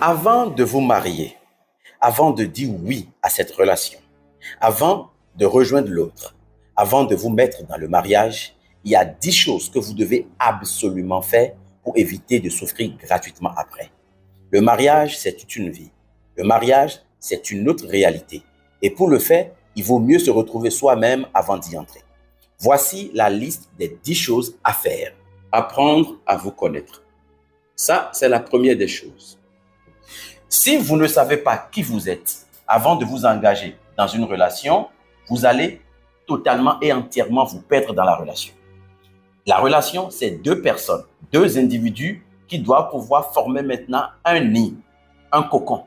Avant de vous marier, avant de dire oui à cette relation, avant de rejoindre l'autre, avant de vous mettre dans le mariage, il y a 10 choses que vous devez absolument faire pour éviter de souffrir gratuitement après. Le mariage, c'est toute une vie. Le mariage, c'est une autre réalité. Et pour le faire, il vaut mieux se retrouver soi-même avant d'y entrer. Voici la liste des 10 choses à faire. Apprendre à vous connaître. Ça, c'est la première des choses. Si vous ne savez pas qui vous êtes avant de vous engager dans une relation, vous allez totalement et entièrement vous perdre dans la relation. La relation, c'est 2 personnes, 2 individus qui doivent pouvoir former maintenant un nid, un cocon.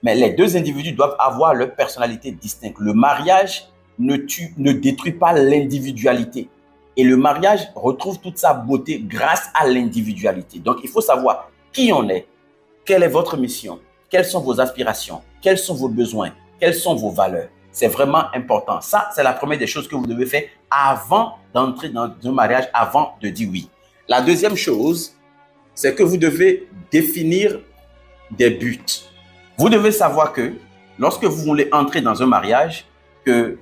Mais les 2 individus doivent avoir leur personnalité distincte. Le mariage ne détruit pas l'individualité. Et le mariage retrouve toute sa beauté grâce à l'individualité. Donc, il faut savoir qui on est, quelle est votre mission, quelles sont vos aspirations, quels sont vos besoins, quelles sont vos valeurs. C'est vraiment important. Ça, c'est la première des choses que vous devez faire avant d'entrer dans un mariage, avant de dire oui. La deuxième chose, c'est que vous devez définir des buts. Vous devez savoir que lorsque vous voulez entrer dans un mariage, que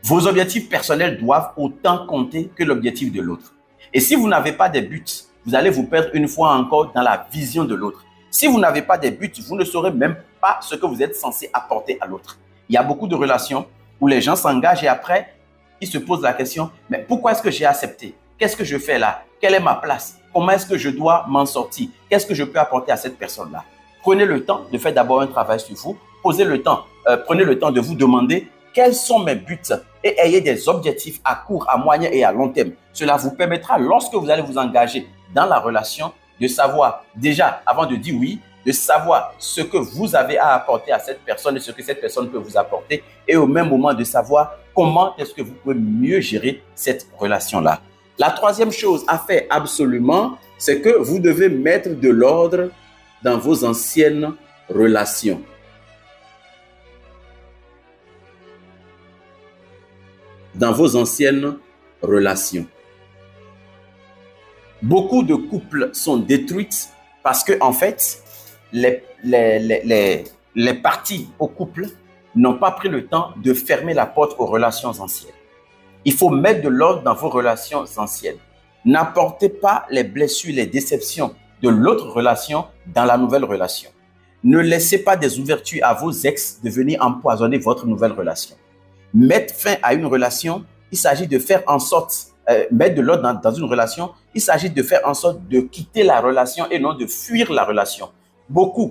vos objectifs personnels doivent autant compter que l'objectif de l'autre. Et si vous n'avez pas des buts, vous allez vous perdre une fois encore dans la vision de l'autre. Si vous n'avez pas des buts, vous ne saurez même pas ce que vous êtes censé apporter à l'autre. Il y a beaucoup de relations où les gens s'engagent et après, ils se posent la question, mais pourquoi est-ce que j'ai accepté? Qu'est-ce que je fais là? Quelle est ma place? Comment est-ce que je dois m'en sortir? Qu'est-ce que je peux apporter à cette personne-là? Prenez le temps de faire d'abord un travail sur vous. Prenez le temps de vous demander quels sont mes buts et ayez des objectifs à court, à moyen et à long terme. Cela vous permettra, lorsque vous allez vous engager dans la relation, de savoir déjà, avant de dire oui, de savoir ce que vous avez à apporter à cette personne et ce que cette personne peut vous apporter et au même moment de savoir comment est-ce que vous pouvez mieux gérer cette relation-là. La troisième chose à faire absolument, c'est que vous devez mettre de l'ordre dans vos anciennes relations. Dans vos anciennes relations. Beaucoup de couples sont détruits parce que, en fait, les parties au couple n'ont pas pris le temps de fermer la porte aux relations anciennes. Il faut mettre de l'ordre dans vos relations anciennes. N'apportez pas les blessures, les déceptions de l'autre relation dans la nouvelle relation. Ne laissez pas des ouvertures à vos ex de venir empoisonner votre nouvelle relation. Mettre fin à une relation, il s'agit de faire en sorte, mettre de l'ordre dans une relation, il s'agit de faire en sorte de quitter la relation et non de fuir la relation. Beaucoup